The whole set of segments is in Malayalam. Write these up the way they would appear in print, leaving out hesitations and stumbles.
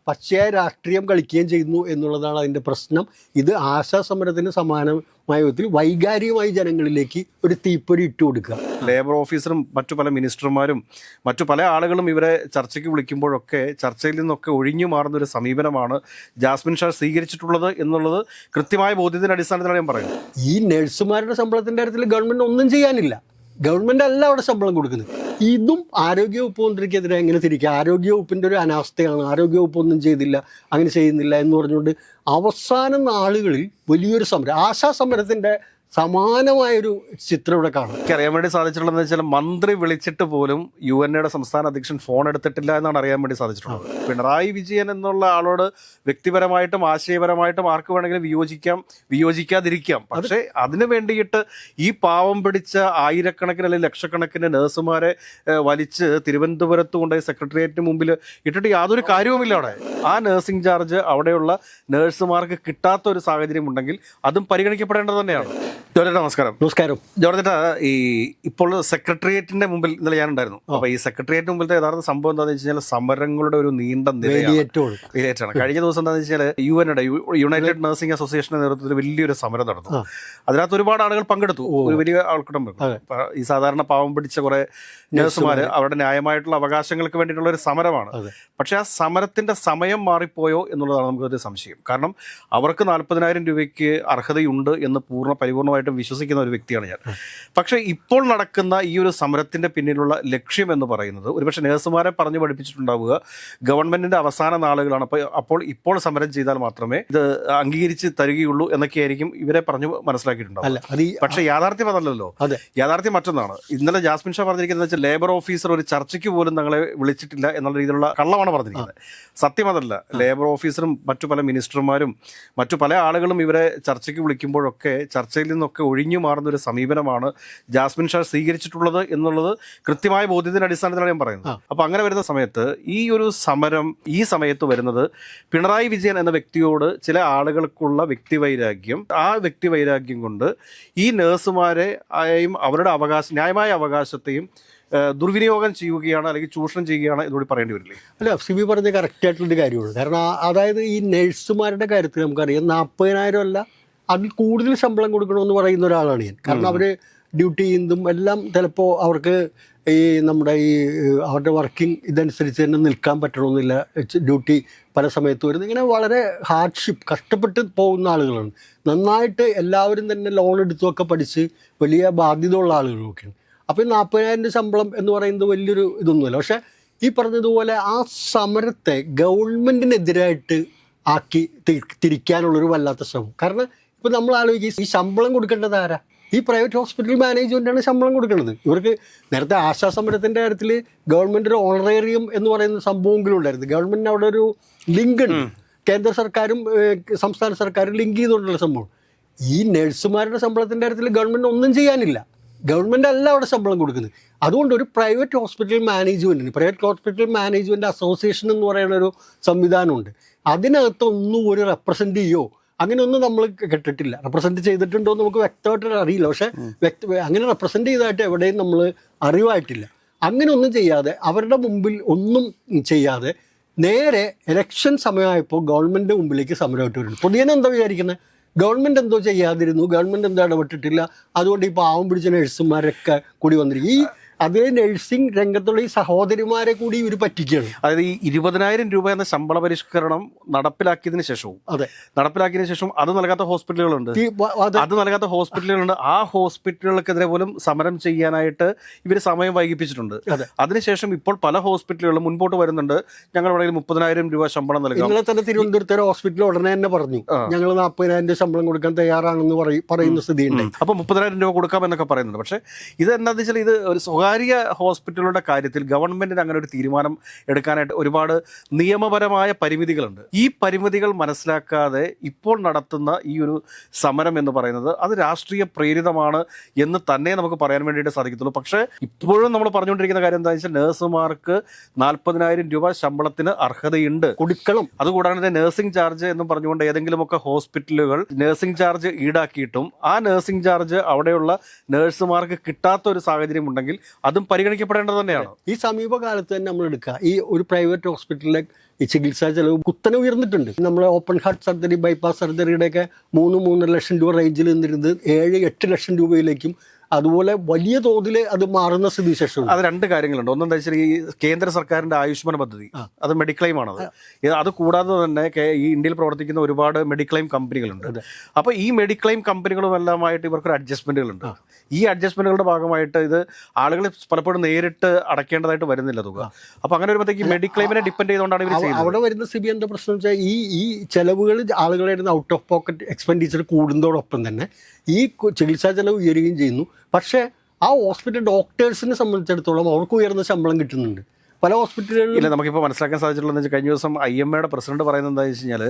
പച്ചയായ രാഷ്ട്രീയം കളിക്കുകയും ചെയ്യുന്നു എന്നുള്ളതാണ് അതിൻ്റെ പ്രശ്നം. ഇത് ആശാ സമരത്തിന് സമാനമായ വിധത്തിൽ വൈകാരികമായി ജനങ്ങളിലേക്ക് ഒരു തീപ്പൊരി ഇട്ട് കൊടുക്കുക. ലേബർ ഓഫീസറും മറ്റു പല മിനിസ്റ്റർമാരും മറ്റു പല ആളുകളും ഇവരെ ചർച്ചയ്ക്ക് വിളിക്കുമ്പോഴൊക്കെ ചർച്ചയിൽ നിന്നൊക്കെ ഒഴിഞ്ഞു മാറുന്ന ഒരു സമീപനമാണ് ജാസ്മിൻ ഷാ സ്വീകരിച്ചിട്ടുള്ളത് എന്നുള്ളത് കൃത്യമായ ബോധ്യത്തിൻ്റെ അടിസ്ഥാനത്തിലാണ് ഞാൻ പറയുന്നത്. ഈ നഴ്സുമാരുടെ ശമ്പളത്തിൻ്റെ കാര്യത്തിൽ ഗവൺമെൻറ് ഒന്നും ചെയ്യാനില്ല. ഗവൺമെൻറ് അല്ല അവിടെ ശമ്പളം കൊടുക്കുന്നത്. ഇതും ആരോഗ്യവകുപ്പ് മന്ത്രിക്കെതിരെ എങ്ങനെ തിരിക്കുക? ആരോഗ്യവകുപ്പിൻ്റെ ഒരു അനാസ്ഥയാണ്. ആരോഗ്യവകുപ്പ് ഒന്നും ചെയ്തില്ല, അങ്ങനെ ചെയ്യുന്നില്ല എന്ന് പറഞ്ഞുകൊണ്ട് അവസാന നാളുകളിൽ വലിയൊരു സമരം, ആശാ സമരത്തിൻ്റെ സമാനമായൊരു ചിത്രം ഇവിടെ കാണാം. എനിക്ക് അറിയാൻ വേണ്ടി സാധിച്ചിട്ടുള്ളതെന്ന് വെച്ചാൽ മന്ത്രി വിളിച്ചിട്ട് പോലും UNA സംസ്ഥാന അധ്യക്ഷൻ ഫോൺ എടുത്തിട്ടില്ല എന്നാണ് അറിയാൻ വേണ്ടി സാധിച്ചിട്ടുള്ളത്. പിണറായി വിജയൻ എന്നുള്ള ആളോട് വ്യക്തിപരമായിട്ടും ആശയപരമായിട്ടും ആർക്ക് വേണമെങ്കിലും വിയോജിക്കാതിരിക്കാം. പക്ഷേ അതിനു വേണ്ടിയിട്ട് ഈ പാവം പിടിച്ച ആയിരക്കണക്കിന് അല്ലെങ്കിൽ ലക്ഷക്കണക്കിന് നഴ്സുമാരെ വലിച്ച് തിരുവനന്തപുരത്ത് കൊണ്ടുപോയി സെക്രട്ടേറിയറ്റിന് മുമ്പിൽ ഇട്ടിട്ട് യാതൊരു കാര്യവുമില്ല. അവിടെ ആ നഴ്സിംഗ് ചാർജ് അവിടെയുള്ള നഴ്സുമാർക്ക് കിട്ടാത്ത ഒരു സാഹചര്യം ഉണ്ടെങ്കിൽ അതും പരിഗണിക്കപ്പെടേണ്ടത് തന്നെയാണ്. ജോർജേട്ടാ നമസ്കാരം. നമസ്കാരം. ജോർജേട്ടാ, ഇപ്പോൾ സെക്രട്ടേറിയറ്റിന്റെ മുമ്പിൽ ഇന്നലെ ഞാനുണ്ടായിരുന്നു. അപ്പൊ ഈ സെക്രട്ടേറിയറ്റിന് മുമ്പിലത്തെ യഥാർത്ഥ സംഭവം എന്താണെന്ന് വെച്ച് കഴിഞ്ഞാൽ സമരങ്ങളുടെ ഒരു നീണ്ട നിലയാണ്. കഴിഞ്ഞ ദിവസം എന്താണെന്ന് വെച്ചാൽ UNA യുണൈറ്റഡ് നഴ്സിംഗ് അസോസിയേഷന്റെ നേതൃത്വത്തിൽ വലിയൊരു സമരം നടന്നു. അതിനകത്ത് ഒരുപാട് ആളുകൾ പങ്കെടുത്തു, ഒരു വലിയ ആൾക്കൂട്ടം പങ്കെടുത്തു. ഈ സാധാരണ പാവം പിടിച്ച കുറെ നഴ്സുമാര് അവരുടെ ന്യായമായിട്ടുള്ള അവകാശങ്ങൾക്ക് വേണ്ടിയിട്ടുള്ള ഒരു സമരമാണ്. പക്ഷെ ആ സമരത്തിന്റെ സമയം മാറിപ്പോയോ എന്നുള്ളതാണ് നമുക്കൊരു സംശയം. കാരണം അവർക്ക് 40,000 രൂപയ്ക്ക് അർഹതയുണ്ട് എന്ന് പരിപൂർണമായിട്ടും വിശ്വസിക്കുന്ന ഒരു വ്യക്തിയാണ് ഞാൻ. പക്ഷേ ഇപ്പോൾ നടക്കുന്ന ഈ ഒരു സമരത്തിന്റെ പിന്നിലുള്ള ലക്ഷ്യം എന്ന് പറയുന്നത് ഒരുപക്ഷെ നഴ്സുമാരെ പറഞ്ഞു പഠിപ്പിച്ചിട്ടുണ്ടാവുക ഗവൺമെന്റിന്റെ അവസാന നാളുകളാണ്. ഇപ്പോൾ സമരം ചെയ്താൽ മാത്രമേ ഇത് അംഗീകരിച്ച് തരികയുള്ളൂ എന്നൊക്കെയായിരിക്കും ഇവരെ പറഞ്ഞു മനസ്സിലാക്കിയിട്ടുണ്ടാവും. പക്ഷേ യാഥാർത്ഥ്യം അതല്ലല്ലോ. യാഥാർത്ഥ്യം മറ്റൊന്നാണ്. ഇന്നലെ ജാസ്മിൻ ഷാ പറഞ്ഞിരിക്കുന്നത് വെച്ചാൽ ലേബർ ഓഫീസർ ഒരു ചർച്ചയ്ക്ക് പോലും ഞങ്ങളെ വിളിച്ചിട്ടില്ല എന്നുള്ള രീതിയിലുള്ള കള്ളമാണ് പറഞ്ഞിരിക്കുന്നത്. സത്യം അതല്ല. ലേബർ ഓഫീസറും മറ്റു പല മിനിസ്റ്റർമാരും മറ്റു പല ആളുകളും ഇവരെ ചർച്ചയ്ക്ക് വിളിക്കുമ്പോഴൊക്കെ ചർച്ചയിൽ നിന്നൊക്കെ ഒഴിഞ്ഞു മാറുന്ന ഒരു സമീപനമാണ് ജാസ്മിൻ ഷാ സ്വീകരിച്ചിട്ടുള്ളത് എന്നുള്ളത് കൃത്യമായ ബോധ്യത്തിൻ്റെ അടിസ്ഥാനത്തിലാണ് ഞാൻ പറയുന്നത്. അപ്പോൾ അങ്ങനെ വരുന്ന സമയത്ത് ഈ ഒരു സമരം ഈ സമയത്ത് വരുന്നത് പിണറായി വിജയൻ എന്ന വ്യക്തിയോട് ചില ആളുകൾക്കുള്ള വ്യക്തിവൈരാഗ്യം, ആ വ്യക്തിവൈരാഗ്യം കൊണ്ട് ഈ നഴ്സുമാരെയും അവരുടെ ന്യായമായ അവകാശത്തെയും ദുർവിനിയോഗം ചെയ്യുകയാണ്, അല്ലെങ്കിൽ ചൂഷണം ചെയ്യുകയാണ് എന്നുകൂടി പറയേണ്ടി വരില്ലേ? അല്ല, സിബി പറഞ്ഞ കറക്റ്റായിട്ടുള്ളൊരു കാര്യമാണ്. കാരണം അതായത് ഈ നഴ്സുമാരുടെ കാര്യത്തിൽ നമുക്കറിയാം 40,000 അല്ല അതിൽ കൂടുതൽ ശമ്പളം കൊടുക്കണമെന്ന് പറയുന്ന ഒരാളാണ് ഞാൻ. കാരണം അവർ ഡ്യൂട്ടി ചെയ്യുന്നതും എല്ലാം ചിലപ്പോൾ അവർക്ക് ഈ നമ്മുടെ അവരുടെ വർക്കിംഗ് ഇതനുസരിച്ച് തന്നെ നിൽക്കാൻ പറ്റണമെന്നില്ല. ഡ്യൂട്ടി പല സമയത്ത് വരുന്നത് ഇങ്ങനെ വളരെ ഹാർഡ്ഷിപ്പ് കഷ്ടപ്പെട്ട് പോകുന്ന ആളുകളാണ്. നന്നായിട്ട് എല്ലാവരും തന്നെ ലോൺ എടുത്തുമൊക്കെ പഠിച്ച് വലിയ ബാധ്യതയുള്ള ആളുകളൊക്കെയാണ്. അപ്പോൾ ഈ 40,000 ശമ്പളം എന്ന് പറയുന്നത് വലിയൊരു ഇതൊന്നുമല്ല. പക്ഷേ ഈ പറഞ്ഞതുപോലെ ആ സമരത്തെ ഗവൺമെൻറ്റിനെതിരായിട്ട് ആക്കി തിരിക്കാനുള്ളൊരു വല്ലാത്ത ശ്രമം. കാരണം ഇപ്പോൾ നമ്മൾ ആലോചിക്കുക, ഈ ശമ്പളം കൊടുക്കേണ്ടത് ആരാ? ഈ പ്രൈവറ്റ് ഹോസ്പിറ്റൽ മാനേജ്മെൻറ്റാണ് ശമ്പളം കൊടുക്കുന്നത്. ഇവർക്ക് നേരത്തെ ആശാ സമരത്തിൻ്റെ കാര്യത്തിൽ ഗവൺമെൻറ് ഒരു ഓണറേറിയം എന്ന് പറയുന്ന സംഭവമെങ്കിലും ഉണ്ടായിരുന്നു. ഗവൺമെൻറ്റിന് അവിടെ ഒരു ലിങ്ക് ഉണ്ട്. കേന്ദ്ര സർക്കാരും സംസ്ഥാന സർക്കാരും ലിങ്ക് ചെയ്തുകൊണ്ടുള്ള സംഭവം. ഈ നഴ്സുമാരുടെ ശമ്പളത്തിൻ്റെ കാര്യത്തിൽ ഗവൺമെൻറ് ഒന്നും ചെയ്യാനില്ല. ഗവൺമെൻറ് അല്ല അവിടെ ശമ്പളം കൊടുക്കുന്നത്. അതുകൊണ്ട് ഒരു പ്രൈവറ്റ് ഹോസ്പിറ്റൽ മാനേജ്മെൻറ്റ് അസോസിയേഷൻ എന്ന് പറയുന്ന ഒരു സംവിധാനമുണ്ട്. അതിനകത്തൊന്നും ഒരു റെപ്രസെൻ്റ് ചെയ്യോ അങ്ങനെയൊന്നും നമ്മൾ കേട്ടിട്ടില്ല. റെപ്രസെൻറ്റ് ചെയ്തിട്ടുണ്ടോ എന്ന് നമുക്ക് വ്യക്തമായിട്ട് അറിയില്ല. പക്ഷേ അങ്ങനെ റെപ്രസെൻറ്റ് ചെയ്തതായിട്ട് എവിടെയും നമ്മൾ അറിവായിട്ടില്ല. അങ്ങനെ ഒന്നും ചെയ്യാതെ അവരുടെ മുമ്പിൽ ഒന്നും ചെയ്യാതെ നേരെ ഇലക്ഷൻ സമയമായപ്പോൾ ഗവൺമെൻറ് മുമ്പിലേക്ക് സമരമായിട്ട് വരുന്നു. പൊതുജനം എന്താ വിചാരിക്കുന്നത്? ഗവൺമെൻറ് എന്തോ ചെയ്യാതിരുന്നു, ഗവൺമെൻറ് എന്തോ ഇടപെട്ടിട്ടില്ല, അതുകൊണ്ട് ഈ പാവം പിടിച്ച നഴ്സുമാരൊക്കെ കൂടി വന്നിരിക്കും. ഈ അതേ നഴ്സിംഗ് രംഗത്തുള്ള ഈ സഹോദരിമാരെ കൂടി ഇവർ പറ്റിക്കുകയാണ്. അതായത് ഈ 20,000 രൂപ എന്ന ശമ്പള പരിഷ്കരണം നടപ്പിലാക്കിയതിനു ശേഷവും അത് നൽകാത്ത ഹോസ്പിറ്റലുകളുണ്ട്. ആ ഹോസ്പിറ്റലുകൾക്കെതിരെ പോലും സമരം ചെയ്യാനായിട്ട് ഇവർ സമയം വൈകിപ്പിച്ചിട്ടുണ്ട്. അതിനുശേഷം ഇപ്പോൾ പല ഹോസ്പിറ്റലുകളും മുൻപോട്ട് വരുന്നുണ്ട്, ഞങ്ങൾ ഇവിടെ 30,000 രൂപ ശമ്പളം നൽകാം. ഇന്നലെ തന്നെ തിരുവനന്തപുരത്തെ ഹോസ്പിറ്റൽ ഉടനെ തന്നെ പറഞ്ഞു ഞങ്ങൾ 40,000 ശമ്പളം കൊടുക്കാൻ തയ്യാറാണെന്ന് പറയുന്ന സ്ഥിതിയുണ്ട്. അപ്പോൾ 30,000 രൂപ കൊടുക്കാം എന്നൊക്കെ പറയുന്നുണ്ട്. പക്ഷേ ഇത് എന്താണെന്ന് വെച്ചാൽ ഇത് ഒരു സ്വകാര്യ ഹോസ്പിറ്റലുകളുടെ കാര്യത്തിൽ ഗവൺമെന്റിന് അങ്ങനെ ഒരു തീരുമാനം എടുക്കാനായിട്ട് ഒരുപാട് നിയമപരമായ പരിമിതികളുണ്ട്. ഈ പരിമിതികൾ മനസ്സിലാക്കാതെ ഇപ്പോൾ നടത്തുന്ന ഈ ഒരു സമരം എന്ന് പറയുന്നത് അത് രാഷ്ട്രീയ പ്രേരിതമാണ് എന്ന് തന്നെ നമുക്ക് പറയാൻ വേണ്ടിയിട്ട് സാധിക്കത്തുള്ളൂ. പക്ഷേ ഇപ്പോഴും നമ്മൾ പറഞ്ഞുകൊണ്ടിരിക്കുന്ന കാര്യം എന്താണെന്ന് വെച്ചാൽ നഴ്സുമാർക്ക് 40,000 രൂപ ശമ്പളത്തിന് അർഹതയുണ്ട്, കൊടുക്കണം. അതുകൂടാതെ നഴ്സിംഗ് ചാർജ് എന്നും പറഞ്ഞുകൊണ്ട് ഏതെങ്കിലുമൊക്കെ ഹോസ്പിറ്റലുകൾ നഴ്സിംഗ് ചാർജ് ഈടാക്കിയിട്ടും ആ നഴ്സിംഗ് ചാർജ് അവിടെയുള്ള നഴ്സുമാർക്ക് കിട്ടാത്ത ഒരു സാഹചര്യം ഉണ്ടെങ്കിൽ അതും പരിഗണിക്കപ്പെടേണ്ടത് തന്നെയാണ്. ഈ സമീപകാലത്ത് തന്നെ നമ്മൾ എടുക്കുക, ഈ ഒരു പ്രൈവറ്റ് ഹോസ്പിറ്റലിലെ ഈ ചികിത്സാ ചെലവ് കുത്തനെ ഉയർന്നിട്ടുണ്ട്. നമ്മളെ ഓപ്പൺ ഹാർട്ട് സർജറി, ബൈപ്പാസ് സർജറിയുടെയൊക്കെ 3-3.5 ലക്ഷം രൂപ റേഞ്ചിൽ നിന്നിരുന്നത് 7-8 ലക്ഷം രൂപയിലേക്കും അതുപോലെ വലിയ തോതിൽ അത് മാറുന്ന സ്ഥിതിവിശേഷം. അത് രണ്ട് കാര്യങ്ങളുണ്ട്. ഒന്നെന്താ വെച്ചാൽ ഈ കേന്ദ്ര സർക്കാരിന്റെ ആയുഷ്മാൻ പദ്ധതി, അത് മെഡിക്ലെയിം ആണത്. അത് കൂടാതെ തന്നെ ഈ ഇന്ത്യയിൽ പ്രവർത്തിക്കുന്ന ഒരുപാട് മെഡിക്ലെയിം കമ്പനികളുണ്ട്. അപ്പോൾ ഈ മെഡിക്ലെയിം കമ്പനികളുമെല്ലാമായിട്ട് ഇവർക്കൊരു അഡ്ജസ്റ്റ്മെന്റുകളുണ്ട്. ഈ അഡ്ജസ്റ്റ്മെന്റുകളുടെ ഭാഗമായിട്ട് ഇത് ആളുകൾ പലപ്പോഴും നേരിട്ട് അടയ്ക്കേണ്ടതായിട്ട് വരുന്നില്ല തുക. അപ്പോൾ അങ്ങനെ വരുമ്പോഴത്തേക്ക് മെഡിക്ലെയിമിനെ ഡിപ്പെൻഡ് ചെയ്തുകൊണ്ടാണ് ഇവർ ചെയ്യുന്നത്. അവിടെ വരുന്ന സിബി എന്താ പ്രശ്നം വെച്ചാൽ ഈ ചെലവുകൾ ആളുകളുടെ ഔട്ട് ഓഫ് പോക്കറ്റ് എക്സ്പെൻഡിച്ചർ കൂടുന്നതോടൊപ്പം തന്നെ ഈ ചികിത്സാ ചെലവ് ഉയരുകയും ചെയ്യുന്നു. പക്ഷേ ആ ഹോസ്പിറ്റൽ ഡോക്ടേഴ്സിനെ സംബന്ധിച്ചിടത്തോളം അവർക്ക് ഉയർന്ന ശമ്പളം കിട്ടുന്നുണ്ട്. പല ഹോസ്പിറ്റലുകളിലും ഇല്ല. നമുക്കിപ്പോൾ മനസ്സിലാക്കാൻ സാധിച്ചിട്ടുള്ളതെന്ന് വെച്ചാൽ കഴിഞ്ഞ ദിവസം IMAയുടെ പ്രസിഡന്റ് പറയുന്നത് എന്താണെന്ന് വെച്ച് കഴിഞ്ഞാൽ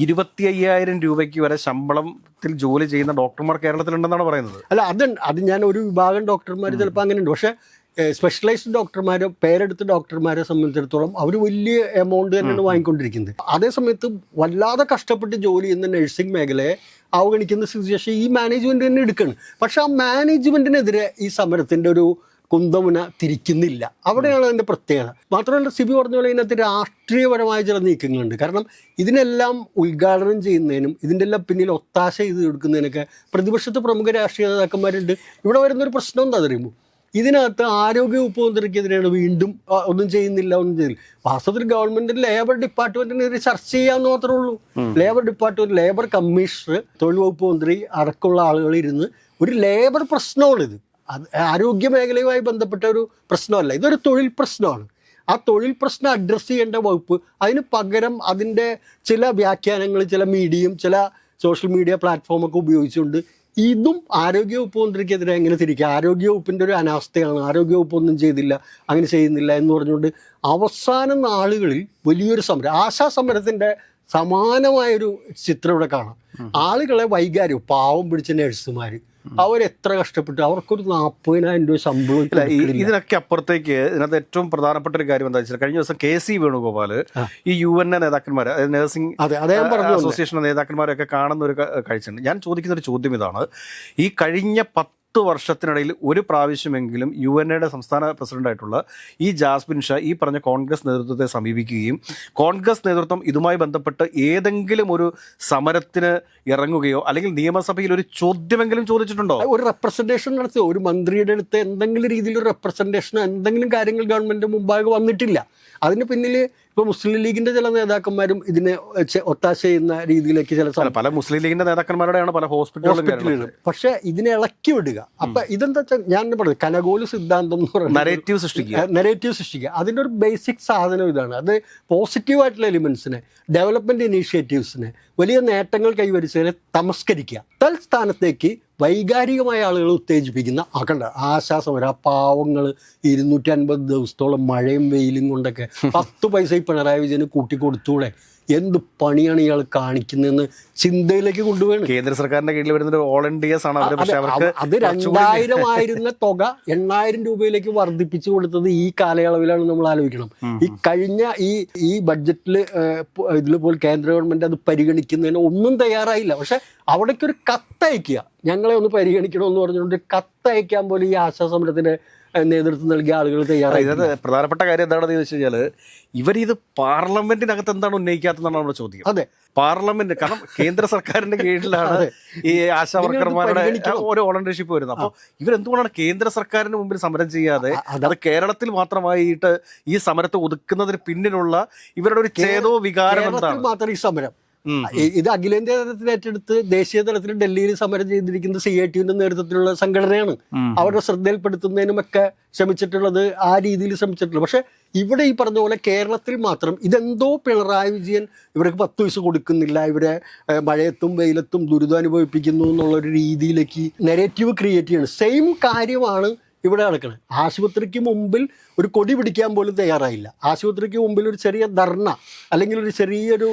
25,000 രൂപയ്ക്ക് വരെ ശമ്പളത്തിൽ ജോലി ചെയ്യുന്ന ഡോക്ടർമാർ കേരളത്തിലുണ്ടെന്നാണ് പറയുന്നത്. അല്ല, അത് ഞാൻ ഒരു വിഭാഗം ഡോക്ടർമാർ ചിലപ്പോൾ അങ്ങനെയുണ്ട്. പക്ഷേ സ്പെഷ്യലൈസ്ഡ് ഡോക്ടർമാരോ പേരെടുത്ത ഡോക്ടർമാരെ സംബന്ധിച്ചിടത്തോളം അവർ വലിയ എമൗണ്ട് തന്നെയാണ് വാങ്ങിക്കൊണ്ടിരിക്കുന്നത്. അതേസമയത്ത് വല്ലാതെ കഷ്ടപ്പെട്ട് ജോലി ചെയ്യുന്ന നഴ്സിംഗ് മേഖലയെ അവഗണിക്കുന്ന സിറ്റുവേഷൻ ഈ മാനേജ്മെന്റ് തന്നെ എടുക്കുകയാണ്. പക്ഷെ ആ മാനേജ്മെന്റിനെതിരെ ഈ സമരത്തിന്റെ ഒരു കുന്തമുന തിരിക്കുന്നില്ല. അവിടെയാണ് അതിൻ്റെ പ്രത്യേകത. മാത്രമല്ല സിബി പറഞ്ഞ പോലെ ഇതിനകത്ത് രാഷ്ട്രീയപരമായ ചില നീക്കങ്ങളുണ്ട്. കാരണം ഇതിനെല്ലാം ഉദ്ഘാടനം ചെയ്യുന്നതിനും ഇതിൻ്റെ എല്ലാം പിന്നിൽ ഒത്താശ ചെയ്ത് കൊടുക്കുന്നതിനൊക്കെ പ്രതിപക്ഷത്ത് പ്രമുഖ രാഷ്ട്രീയ നേതാക്കന്മാരുണ്ട്. ഇവിടെ വരുന്നൊരു പ്രശ്നം എന്താ അറിയുമ്പോൾ ഇതിനകത്ത് ആരോഗ്യവകുപ്പ് മന്ത്രിക്കെതിരെയാണ് വീണ്ടും ഒന്നും ചെയ്യുന്നില്ല. വാസ്തവത്തിൽ ഗവൺമെന്റ് ലേബർ ഡിപ്പാർട്ട്മെന്റിനെതിരെ ചർച്ച ചെയ്യാമെന്ന് മാത്രമേ ഉള്ളൂ. ലേബർ ഡിപ്പാർട്ട്മെന്റ്, ലേബർ കമ്മീഷണർ, തൊഴിൽ വകുപ്പ് മന്ത്രി അടക്കമുള്ള ആളുകൾ ഇരുന്ന് ഒരു ലേബർ പ്രശ്നമാണിത്. അത് ആരോഗ്യ മേഖലയുമായി ബന്ധപ്പെട്ട ഒരു പ്രശ്നമല്ല, ഇതൊരു തൊഴിൽ പ്രശ്നമാണ്. ആ തൊഴിൽ പ്രശ്നം അഡ്രസ്സ് ചെയ്യേണ്ട വകുപ്പ് അതിന് പകരം അതിൻ്റെ ചില വ്യാഖ്യാനങ്ങൾ ചില മീഡിയയും ചില സോഷ്യൽ മീഡിയ പ്ലാറ്റ്ഫോമൊക്കെ ഉപയോഗിച്ചുകൊണ്ട് ഇതും ആരോഗ്യവകുപ്പ് മന്ത്രിക്കെതിരെ എങ്ങനെ തിരിക്കുക, ആരോഗ്യവകുപ്പിൻ്റെ ഒരു അനാസ്ഥയാണ്, ആരോഗ്യവകുപ്പ് ഒന്നും ചെയ്തില്ല, അങ്ങനെ ചെയ്യുന്നില്ല എന്ന് പറഞ്ഞുകൊണ്ട് അവസാന നാളുകളിൽ വലിയൊരു സമരം, ആശാസമരത്തിൻ്റെ സമാനമായൊരു ചിത്രം ഇവിടെ കാണാം. ആളുകളെ വൈകാര്യം, പാവം പിടിച്ച നഴ്സുമാർ അവരെത്ര കഷ്ടപ്പെട്ടു, അവർക്കൊരു 40,000 രൂപ ശമ്പളം. ഇതിനൊക്കെ അപ്പുറത്തേക്ക് ഇതിനകത്ത് ഏറ്റവും പ്രധാനപ്പെട്ട ഒരു കാര്യം എന്താ വെച്ചാൽ കഴിഞ്ഞ ദിവസം KC വേണുഗോപാൽ ഈ UN നേതാക്കന്മാർ, നഴ്സിംഗ് അസോസിയേഷൻ നേതാക്കന്മാരൊക്കെ കാണുന്ന ഒരു കാഴ്ചയുണ്ട്. ഞാൻ ചോദിക്കുന്ന ഒരു ചോദ്യം ഇതാണ്, ഈ കഴിഞ്ഞ 10 വർഷത്തിനിടയിൽ ഒരു പ്രാവശ്യമെങ്കിലും UNAയുടെ സംസ്ഥാന പ്രസിഡന്റായിട്ടുള്ള ഈ ജാസ്മിൻ ഷാ ഈ പറഞ്ഞ കോൺഗ്രസ് നേതൃത്വത്തെ സമീപിക്കുകയും കോൺഗ്രസ് നേതൃത്വം ഇതുമായി ബന്ധപ്പെട്ട് ഏതെങ്കിലും ഒരു സമരത്തിന് ഇറങ്ങുകയോ അല്ലെങ്കിൽ നിയമസഭയിൽ ഒരു ചോദ്യമെങ്കിലും ചോദിച്ചിട്ടുണ്ടോ? ഒരു റെപ്രസെന്റേഷൻ നടത്തിയോ? ഒരു മന്ത്രിയുടെ അടുത്ത് എന്തെങ്കിലും രീതിയിൽ ഒരു റെപ്രസെന്റേഷനോ എന്തെങ്കിലും കാര്യങ്ങൾ ഗവൺമെന്റ് മുമ്പാകെ വന്നിട്ടില്ല. അതിന് പിന്നിൽ ഇപ്പോൾ മുസ്ലിം ലീഗിന്റെ ചില നേതാക്കന്മാരും ഇതിനെ ഒത്താശ ചെയ്യുന്ന രീതിയിലേക്ക് പല മുസ്ലിം ലീഗിന്റെ നേതാക്കന്മാരുടെയാണ് പല ഹോസ്പിറ്റലുകളും. പക്ഷെ ഇതിനെ ഇളക്കി വിടുക. അപ്പൊ ഇതെന്താ വെച്ചാൽ ഞാൻ പറയുന്നത് കനകോല് സിദ്ധാന്തം എന്ന് പറയുന്നത് നെറേറ്റീവ് സൃഷ്ടിക്കുക. അതിൻ്റെ ഒരു ബേസിക് സാധനം ഇതാണ്. അത് പോസിറ്റീവായിട്ടുള്ള എലിമെന്റ്സിനെ, ഡെവലപ്മെന്റ് ഇനീഷ്യേറ്റീവ്സിനെ, വലിയ നേട്ടങ്ങൾ കൈവരിച്ചതിനെ തമസ്കരിക്കുക. തൽസ്ഥാനത്തേക്ക് വൈകാരികമായ ആളുകളെ ഉത്തേജിപ്പിക്കുന്ന ആശാസമരം, ആ പാവങ്ങൾ 250 ദിവസത്തോളം മഴയും വെയിലും കൊണ്ടൊക്കെ 10 പൈസ പിണറായി വിജയന് കൂട്ടിക്കൊടുത്തൂടെ, എന്ത് പണിയാണ് ഇയാൾ കാണിക്കുന്നതെന്ന് ചിന്തയിലേക്ക് കൊണ്ടുപോകണം. കേന്ദ്ര സർക്കാരിന്റെ കീഴിൽ വരുന്ന ഓൾ ഇന്ത്യസ് ആണ്. അത് 2,000 ആയിരുന്ന തുക 8,000 രൂപയിലേക്ക് വർദ്ധിപ്പിച്ചു കൊടുത്തത് ഈ കാലയളവിലാണ് നമ്മൾ ആലോചിക്കണം. ഈ കഴിഞ്ഞ ഈ ബഡ്ജറ്റിൽ ഇതിൽ പോലും കേന്ദ്ര ഗവൺമെന്റ് അത് പരിഗണിക്കുന്നതിന് ഒന്നും തയ്യാറായില്ല. പക്ഷെ അവിടേക്കൊരു കത്തയക്കുക, ഞങ്ങളെ ഒന്ന് പരിഗണിക്കണമെന്ന് പറഞ്ഞുകൊണ്ട് കത്തയക്കാൻ പോലും ഈ ആശാസമരത്തിന്റെ നേതൃത്വം നൽകിയ ആളുകൾ തയ്യാറായി. പ്രധാനപ്പെട്ട കാര്യം എന്താണെന്ന് ചോദിച്ചു കഴിഞ്ഞാൽ ഇവരിത് പാർലമെന്റിനകത്ത് എന്താണ് ഉന്നയിക്കാത്തതാണ് നമ്മുടെ ചോദ്യം. അതെ, പാർലമെന്റ്, കാരണം കേന്ദ്ര സർക്കാരിന്റെ കീഴിലാണ് ഈ ആശാ വർക്കർമാരുടെ ഓരോ വോളണ്ടിയർഷിപ്പ് വരുന്നത്. അപ്പോൾ ഇവരെന്തുകൊണ്ടാണ് കേന്ദ്ര സർക്കാരിന് മുമ്പിൽ സമരം ചെയ്യാതെ അത് കേരളത്തിൽ മാത്രമായിട്ട് ഈ സമരത്തെ ഒതുക്കുന്നതിന് പിന്നിലുള്ള ഇവരുടെ ഒരു ചേതോ വികാരം എന്താണ്? മാത്രം ഈ സമരം ഇത് അഖിലേന്ത്യാ തലത്തിൽ ഏറ്റെടുത്ത് ദേശീയ തലത്തിൽ ഡൽഹിയിൽ സമരം ചെയ്തിരിക്കുന്ന CITUവിന്റെ നേതൃത്വത്തിലുള്ള സംഘടനയാണ്. അവരുടെ ശ്രദ്ധയിൽപ്പെടുത്തുന്നതിനുമൊക്കെ ശ്രമിച്ചിട്ടുള്ളത്, ആ രീതിയിൽ ശ്രമിച്ചിട്ടുള്ളത്. പക്ഷെ ഇവിടെ ഈ പറഞ്ഞ പോലെ കേരളത്തിൽ മാത്രം ഇതെന്തോ പിണറായി വിജയൻ ഇവർക്ക് 10 പൈസ കൊടുക്കുന്നില്ല, ഇവരെ മഴയത്തും വെയിലത്തും ദുരിതം അനുഭവിപ്പിക്കുന്നു എന്നുള്ളൊരു രീതിയിലേക്ക് നെഗറ്റീവ് ക്രിയേറ്റ് ചെയ്യണം. സെയിം കാര്യമാണ് ഇവിടെ നടക്കുന്നത്. ആശുപത്രിക്ക് മുമ്പിൽ ഒരു കൊടി പിടിക്കാൻ പോലും തയ്യാറായില്ല. ആശുപത്രിക്ക് മുമ്പിൽ ഒരു ചെറിയ ധർണ അല്ലെങ്കിൽ ഒരു ചെറിയൊരു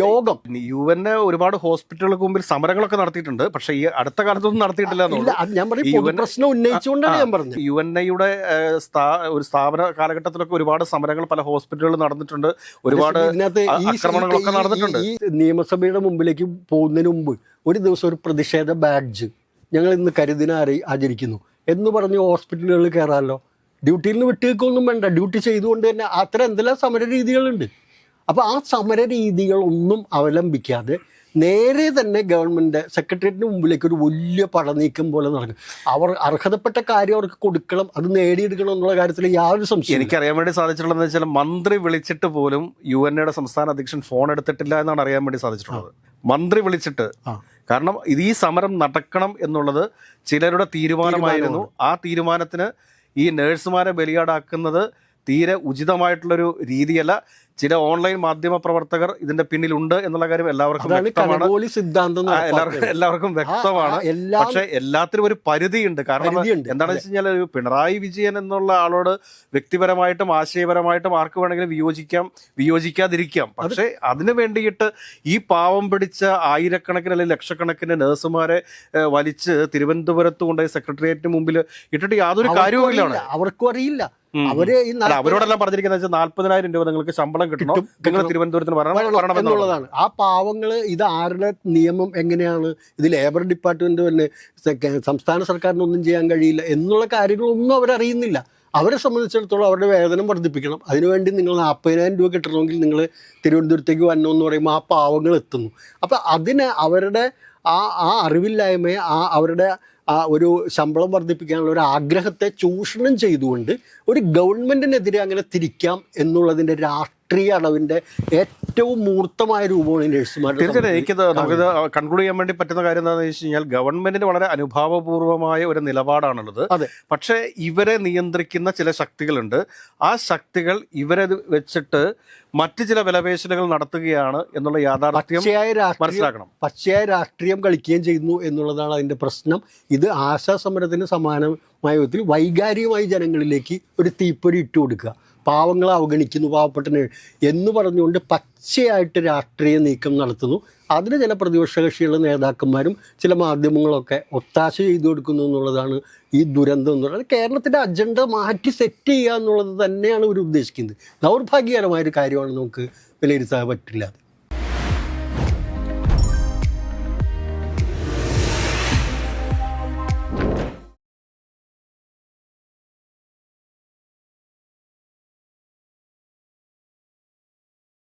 യോഗം. UN ഒരുപാട് ഹോസ്പിറ്റലുകൾക്ക് മുമ്പിൽ സമരങ്ങളൊക്കെ നടത്തിയിട്ടുണ്ട്. പക്ഷെ ഈ അടുത്ത കാലത്തൊന്നും നടത്തിയിട്ടില്ല. ഞാൻ പറയും പ്രശ്നം ഉന്നയിച്ചുകൊണ്ടാണ് ഞാൻ പറഞ്ഞത്. UNAയുടെ ഒരു സ്ഥാപന കാലഘട്ടത്തിലൊക്കെ ഒരുപാട് സമരങ്ങൾ പല ഹോസ്പിറ്റലുകളിൽ നടന്നിട്ടുണ്ട്. ഒരുപാട് ആക്രമണങ്ങളൊക്കെ നടന്നിട്ടുണ്ട്. ഈ നിയമസഭയുടെ മുമ്പിലേക്ക് പോകുന്നതിന് മുമ്പ് ഒരു ദിവസം ഒരു പ്രതിഷേധ ബാഡ്ജ് ഞങ്ങൾ ഇന്ന് കരിദിനം ആചരിക്കുന്നു എന്ന് പറഞ്ഞ് ഹോസ്പിറ്റലുകളിൽ കയറാമല്ലോ. ഡ്യൂട്ടിയിൽ നിന്ന് വിട്ടുവെക്കൊന്നും വേണ്ട, ഡ്യൂട്ടി ചെയ്തുകൊണ്ട് തന്നെ അത്തരം എന്തെല്ലാം സമര രീതികളുണ്ട്. അപ്പോൾ ആ സമര രീതികളൊന്നും അവലംബിക്കാതെ നേരെ തന്നെ ഗവൺമെൻറ് സെക്രട്ടേറിയറ്റിന് മുമ്പിലേക്ക് ഒരു വലിയ പടനീക്കം പോലെ നടക്കും. അവർ അർഹതപ്പെട്ട കാര്യം അവർക്ക് കൊടുക്കണം, അത് നേടിയെടുക്കണം എന്നുള്ള കാര്യത്തിൽ യാതൊരു സംശയം. എനിക്കറിയാൻ വേണ്ടി സാധിച്ചിട്ടുള്ളതെന്ന് വെച്ചാൽ മന്ത്രി വിളിച്ചിട്ട് പോലും UN-യുടെ സംസ്ഥാന അധ്യക്ഷൻ ഫോൺ എടുത്തിട്ടില്ല എന്നാണ് അറിയാൻ വേണ്ടി സാധിച്ചിട്ടുള്ളത്. മന്ത്രി വിളിച്ചിട്ട്, കാരണം ഇത് ഈ സമരം നടക്കണം എന്നുള്ളത് ചിലരുടെ തീരുമാനമായിരുന്നു. ആ തീരുമാനത്തിന് ഈ നഴ്സുമാരെ ബലിയാടാക്കുന്നത് തീരെ ഉചിതമായിട്ടുള്ളൊരു രീതിയല്ല. ചില ഓൺലൈൻ മാധ്യമ പ്രവർത്തകർ ഇതിന്റെ പിന്നിലുണ്ട് എന്നുള്ള കാര്യം എല്ലാവർക്കും വ്യക്തമാണ്. എല്ലാവർക്കും വ്യക്തമാണ്. പക്ഷെ എല്ലാത്തിനും ഒരു പരിധിയുണ്ട്. കാരണം എന്താണെന്ന് വെച്ച് കഴിഞ്ഞാൽ പിണറായി വിജയൻ എന്നുള്ള ആളോട് വ്യക്തിപരമായിട്ടും ആശയപരമായിട്ടും ആർക്ക് വേണമെങ്കിലും വിയോജിക്കാതിരിക്കാം. പക്ഷെ അതിനു വേണ്ടിയിട്ട് ഈ പാവം പിടിച്ച ആയിരക്കണക്കിന് അല്ലെങ്കിൽ ലക്ഷക്കണക്കിന് നഴ്സുമാരെ വലിച്ച് തിരുവനന്തപുരത്ത് കൊണ്ടുപോയി സെക്രട്ടേറിയറ്റിന് മുമ്പിൽ ഇട്ടിട്ട് യാതൊരു കാര്യവും ഇല്ല. അവർക്കും അറിയില്ല. അവരോടെല്ലാം പറഞ്ഞിരിക്കുന്നത് 40,000 രൂപ നിങ്ങൾക്ക് ശമ്പളം കിട്ടണം, നിങ്ങൾ തിരുവനന്തപുരത്തിന് വരണം എന്നുള്ളതാണ്. ആ പാവങ്ങള് ഇത് ആരുടെ നിയമം എങ്ങനെയാണ്, ഇത് ലേബർ ഡിപ്പാർട്ട്മെന്റ് തന്നെ സംസ്ഥാന സർക്കാരിനൊന്നും ചെയ്യാൻ കഴിയില്ല എന്നുള്ള കാര്യങ്ങളൊന്നും അവരറിയുന്നില്ല. അവരെ സംബന്ധിച്ചിടത്തോളം അവരുടെ വേതനം വർദ്ധിപ്പിക്കണം, അതിനുവേണ്ടി നിങ്ങൾ 40,000 രൂപ കിട്ടണമെങ്കിൽ നിങ്ങൾ തിരുവനന്തപുരത്തേക്ക് വരണമെന്ന് പറയുമ്പോൾ ആ പാവങ്ങൾ എത്തുന്നു. അപ്പം അതിന് അവരുടെ ആ അറിവില്ലായ്മയെ അവരുടെ ആ ഒരു ശമ്പളം വർദ്ധിപ്പിക്കാനുള്ള ഒരു ആഗ്രഹത്തെ ചൂഷണം ചെയ്തുകൊണ്ട് ഒരു ഗവൺമെൻറ്റിനെതിരെ അങ്ങനെ തിരിക്കാം എന്നുള്ളതിൻ്റെ രാഷ്ട്രീയ അളവിൻ്റെ ഏറ്റവും മൂർത്തമായ രൂപമാണ് നഴ്സുമാരുടെ. തീർച്ചയായും എനിക്കിത് നമുക്കിത് കൺക്ലൂഡ് ചെയ്യാൻ വേണ്ടി പറ്റുന്ന കാര്യം എന്താണെന്ന് വെച്ച് കഴിഞ്ഞാൽ ഗവൺമെന്റിന് വളരെ അനുഭാവപൂർവമായ ഒരു നിലപാടാണുള്ളത്. പക്ഷേ ഇവരെ നിയന്ത്രിക്കുന്ന ചില ശക്തികളുണ്ട്. ആ ശക്തികൾ ഇവരെ വെച്ചിട്ട് മറ്റു ചില വിലപേശലുകൾ നടത്തുകയാണ് എന്നുള്ള യാഥാർത്ഥ്യം മനസ്സിലാക്കണം. പച്ചയായ രാഷ്ട്രീയം കളിക്കുകയും ചെയ്യുന്നു എന്നുള്ളതാണ് അതിൻ്റെ പ്രശ്നം. ഇത് ആശാസമരത്തിന് സമാനമായ വിധത്തിൽ വൈകാരികമായി ജനങ്ങളിലേക്ക് ഒരു തീപ്പൊരി ഇട്ട് കൊടുക്കുക, പാവങ്ങളെ അവഗണിക്കുന്നു, പാവപ്പെട്ട എന്ന് പറഞ്ഞുകൊണ്ട് പച്ചയായിട്ട് രാഷ്ട്രീയ നീക്കം നടത്തുന്നു. അതിന് ചില പ്രതിപക്ഷ കക്ഷികളുടെ നേതാക്കന്മാരും ചില മാധ്യമങ്ങളൊക്കെ ഒത്താശ ചെയ്തു കൊടുക്കുന്നു എന്നുള്ളതാണ് ഈ ദുരന്തം എന്ന് പറയുന്നത്. കേരളത്തിൻ്റെ അജണ്ട മാറ്റി സെറ്റ് ചെയ്യുക എന്നുള്ളത് തന്നെയാണ് ഇവർ ഉദ്ദേശിക്കുന്നത്. ദൗർഭാഗ്യകരമായൊരു കാര്യമാണ്, നമുക്ക് വിലയിരുത്താൻ പറ്റില്ല.